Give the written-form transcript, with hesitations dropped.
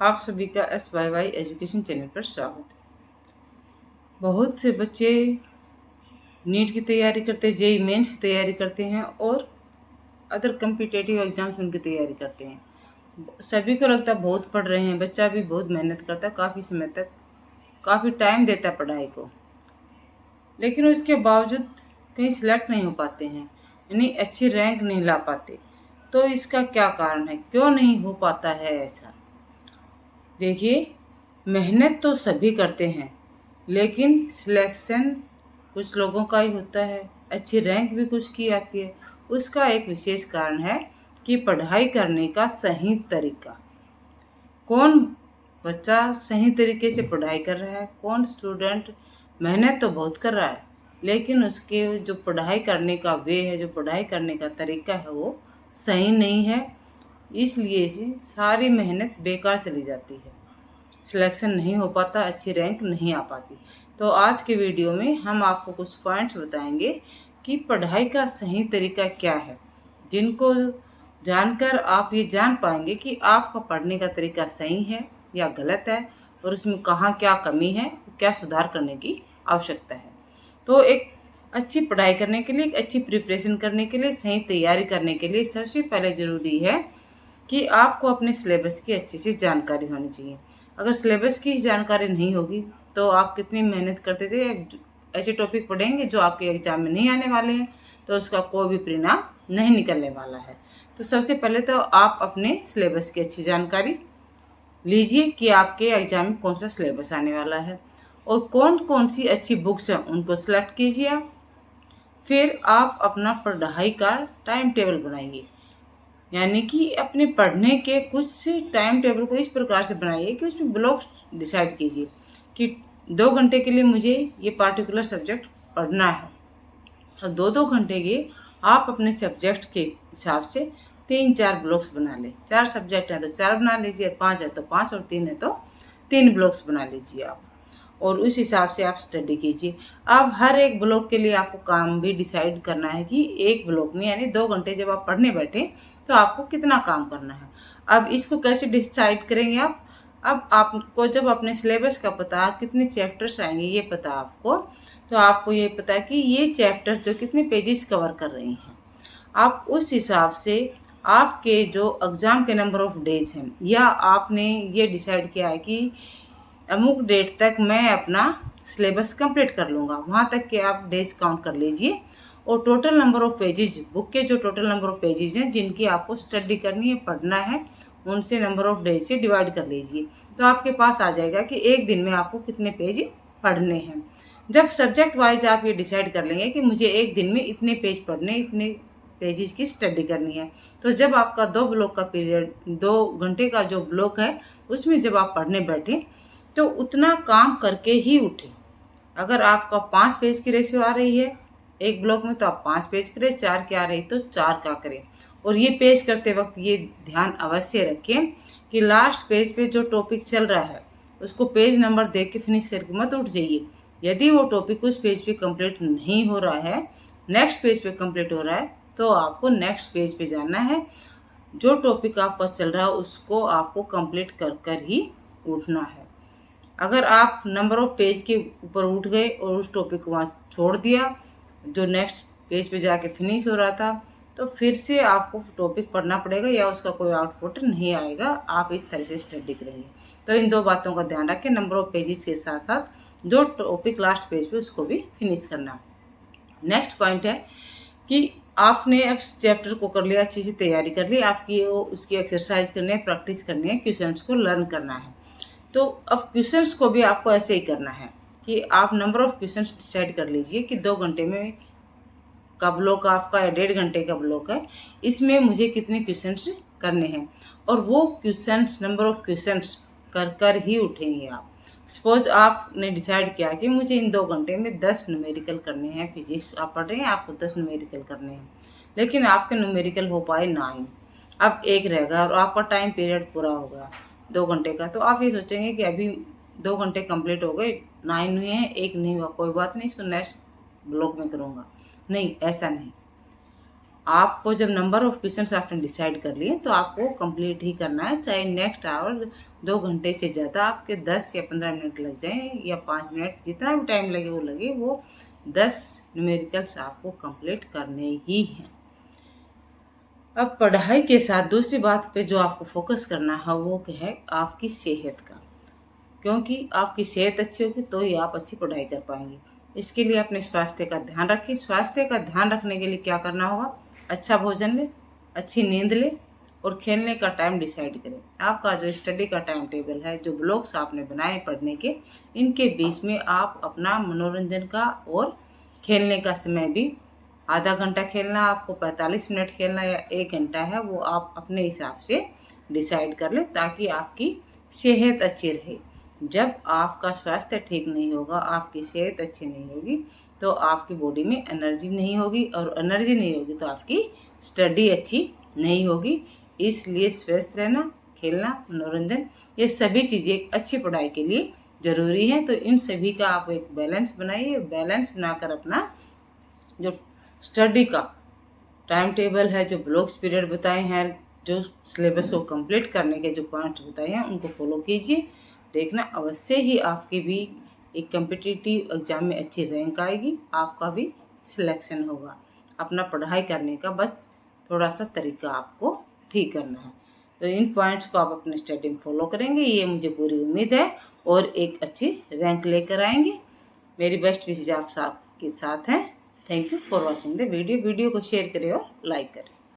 आप सभी का SYY एजुकेशन चैनल पर स्वागत है। बहुत से बच्चे नीट की तैयारी करते हैं, जेईई मेंस की तैयारी करते हैं और अदर कम्पिटेटिव एग्जाम्स उनकी तैयारी करते हैं। सभी को लगता है बहुत पढ़ रहे हैं, बच्चा भी बहुत मेहनत करता है, काफ़ी समय तक काफ़ी टाइम देता है पढ़ाई को, लेकिन उसके बावजूद कहीं सिलेक्ट नहीं हो पाते हैं, यानी अच्छी रैंक नहीं ला पाते। तो इसका क्या कारण है, क्यों नहीं हो पाता है ऐसा? देखिए, मेहनत तो सभी करते हैं, लेकिन सिलेक्शन कुछ लोगों का ही होता है, अच्छी रैंक भी कुछ की आती है। उसका एक विशेष कारण है कि पढ़ाई करने का सही तरीका। कौन बच्चा सही तरीके से पढ़ाई कर रहा है, कौन स्टूडेंट मेहनत तो बहुत कर रहा है, लेकिन उसके जो पढ़ाई करने का वे है, जो पढ़ाई करने का तरीका है, वो सही नहीं है। इसलिए इसी सारी मेहनत बेकार चली जाती है, सिलेक्शन नहीं हो पाता, अच्छी रैंक नहीं आ पाती। तो आज के वीडियो में हम आपको कुछ पॉइंट्स बताएंगे कि पढ़ाई का सही तरीका क्या है, जिनको जानकर आप ये जान पाएंगे कि आपका पढ़ने का तरीका सही है या गलत है, और उसमें कहाँ क्या कमी है, क्या सुधार करने की आवश्यकता है। तो एक अच्छी पढ़ाई करने के लिए, एक अच्छी प्रिपरेशन करने के लिए, सही तैयारी करने के लिए सबसे पहले ज़रूरी है कि आपको अपने सिलेबस की अच्छी सी जानकारी होनी चाहिए। अगर सिलेबस की जानकारी नहीं होगी तो आप कितनी मेहनत करते थे, ऐसे टॉपिक पढ़ेंगे जो आपके एग्जाम में नहीं आने वाले हैं, तो उसका कोई भी परिणाम नहीं निकलने वाला है। तो सबसे पहले तो आप अपने सिलेबस की अच्छी जानकारी लीजिए कि आपके एग्जाम में कौन सा सिलेबस आने वाला है और कौन कौन सी अच्छी बुक्स हैं उनको सेलेक्ट कीजिए आप। फिर आप अपना पढ़ाई का टाइम टेबल बनाइए, यानी कि अपने पढ़ने के कुछ टाइम टेबल को इस प्रकार से बनाइए कि उसमें ब्लॉक डिसाइड कीजिए कि 2 घंटे के लिए मुझे ये पार्टिकुलर सब्जेक्ट पढ़ना है, और 2-2 घंटे के आप अपने सब्जेक्ट के हिसाब से 3-4 ब्लॉक्स बना लें। 4 सब्जेक्ट हैं तो 4 बना लीजिए, 5 है तो 5 और 3 है तो 3 ब्लॉक्स बना लीजिए आप, और उस हिसाब से आप स्टडी कीजिए। अब हर एक ब्लॉक के लिए आपको काम भी डिसाइड करना है कि एक ब्लॉक में यानी 2 घंटे जब आप पढ़ने बैठे तो आपको कितना काम करना है। अब इसको कैसे डिसाइड करेंगे आप? अब आपको जब अपने सिलेबस का पता, कितने चैप्टर्स आएंगे ये पता आपको, तो आपको ये पता है कि ये चैप्टर्स जो कितने पेजेस कवर कर रहे हैं, आप उस हिसाब से आपके जो एग्ज़ाम के नंबर ऑफ डेज हैं, या आपने ये डिसाइड किया है कि अमुक डेट तक मैं अपना सिलेबस कंप्लीट कर लूँगा, वहाँ तक के आप डेज काउंट कर लीजिए, और total number of pages, book के जो टोटल नंबर ऑफ पेजेज हैं जिनकी आपको स्टडी करनी है, पढ़ना है, उनसे नंबर ऑफ डेज से डिवाइड कर लीजिए। तो आपके पास आ जाएगा कि एक दिन में आपको कितने पेज पढ़ने हैं। जब सब्जेक्ट वाइज आप ये डिसाइड कर लेंगे कि मुझे एक दिन में इतने पेज पढ़ने, इतने पेजेस की स्टडी करनी है, तो जब आपका 2 ब्लॉक का पीरियड, 2 घंटे का जो ब्लॉक है, उसमें जब आप पढ़ने बैठें तो उतना काम करके ही उठें। अगर आपका 5 पेज की रेशियो आ रही है एक ब्लॉक में, तो आप 5 पेज करें, 4 की आ रही तो 4 का करें। और ये पेज करते वक्त ये ध्यान अवश्य रखें कि लास्ट पेज पे जो टॉपिक चल रहा है उसको पेज नंबर देख के फिनिश करके मत उठ जाइए। यदि वो टॉपिक उस पेज पे कंप्लीट नहीं हो रहा है, नेक्स्ट पेज पे कंप्लीट हो रहा है, तो आपको नेक्स्ट पेज पे जाना है। जो टॉपिक आपका चल रहा है उसको आपको कंप्लीट कर कर ही उठना है। अगर आप नंबर ऑफ पेज के ऊपर उठ गए और उस टॉपिक को वहाँ छोड़ दिया, जो नेक्स्ट पेज पे जाके फिनिश हो रहा था, तो फिर से आपको टॉपिक पढ़ना पड़ेगा या उसका कोई आउटपुट नहीं आएगा। आप इस तरह से स्टडी करेंगे। तो इन 2 बातों का ध्यान रखें, नंबर ऑफ पेजेस के साथ साथ जो टॉपिक लास्ट पेज पे उसको भी फिनिश करना। नेक्स्ट पॉइंट है कि आपने अब चैप्टर को कर लिया, अच्छी सी तैयारी कर ली, आपकी उसकी एक्सरसाइज करनी है, प्रैक्टिस करनी है, क्वेश्चंस को लर्न करना है। तो अब क्वेश्चंस को भी आपको ऐसे ही करना है कि आप नंबर ऑफ क्वेश्चंस डिसाइड कर लीजिए कि 2 घंटे में का ब्लॉक आपका या 1.5 घंटे का ब्लॉक है, इसमें मुझे कितने क्वेश्चंस करने हैं, और वो क्वेश्चंस, नंबर ऑफ क्वेश्चंस कर कर ही उठेंगे आप। सपोज आपने डिसाइड किया कि मुझे इन 2 घंटे में 10 न्यूमेरिकल करने हैं, फिजिक्स आप पढ़ रहे हैं, आपको 10 न्यूमेरिकल करने हैं, लेकिन आपके न्यूमेरिकल हो पाए 9, अब एक रहेगा और आपका टाइम पीरियड पूरा हो गया 2 घंटे का, तो आप ये सोचेंगे कि अभी 2 घंटे कंप्लीट हो गए, 9 हुए हैं, एक नहीं हुआ, कोई बात नहीं, इसको नेक्स्ट ब्लॉक में करूँगा। नहीं, ऐसा नहीं। आपको जब नंबर ऑफ क्वेश्चंस आपने डिसाइड कर लिए तो आपको कंप्लीट ही करना है, चाहे नेक्स्ट आवर 2 घंटे से ज़्यादा आपके 10 या 15 मिनट लग जाएँ या 5 मिनट, जितना भी टाइम लगे वो 10 न्यूमेरिकल्स आपको कंप्लीट करने ही हैं। अब पढ़ाई के साथ दूसरी बात पे जो आपको फोकस करना है वो क्या है, आपकी सेहत का, क्योंकि आपकी सेहत अच्छी होगी तो ही आप अच्छी पढ़ाई कर पाएंगे। इसके लिए अपने स्वास्थ्य का ध्यान रखें। स्वास्थ्य का ध्यान रखने के लिए क्या करना होगा, अच्छा भोजन लें, अच्छी नींद लें और खेलने का टाइम डिसाइड करें। आपका जो स्टडी का टाइम टेबल है, जो ब्लॉक्स आपने बनाए पढ़ने के, इनके बीच में आप अपना मनोरंजन का और खेलने का समय भी, आधा घंटा खेलना आपको, 45 मिनट खेलना या 1 घंटा है, वो आप अपने हिसाब से डिसाइड कर लें ताकि आपकी सेहत अच्छी रहे। जब आपका स्वास्थ्य ठीक नहीं होगा, आपकी सेहत अच्छी नहीं होगी, तो आपकी बॉडी में एनर्जी नहीं होगी और एनर्जी नहीं होगी तो आपकी स्टडी अच्छी नहीं होगी। इसलिए स्वस्थ रहना, खेलना, मनोरंजन, ये सभी चीज़ें एक अच्छी पढ़ाई के लिए ज़रूरी हैं। तो इन सभी का आप एक बैलेंस बनाइए। बैलेंस बनाकर अपना जो स्टडी का टाइम टेबल है, जो ब्लॉक्स पीरियड बताए हैं, जो सिलेबस को कंप्लीट करने के जो पॉइंट्स बताए हैं, उनको फॉलो कीजिए। देखना अवश्य ही आपकी भी एक कॉम्पिटिटिव एग्जाम में अच्छी रैंक आएगी, आपका भी सिलेक्शन होगा। अपना पढ़ाई करने का बस थोड़ा सा तरीका आपको ठीक करना है। तो इन पॉइंट्स को आप अपने स्टडी में फॉलो करेंगे, ये मुझे पूरी उम्मीद है, और एक अच्छी रैंक लेकर आएंगे। मेरी बेस्ट विशेष आप के साथ हैं। Thank you for watching the video. Video को शेयर करें और लाइक करें।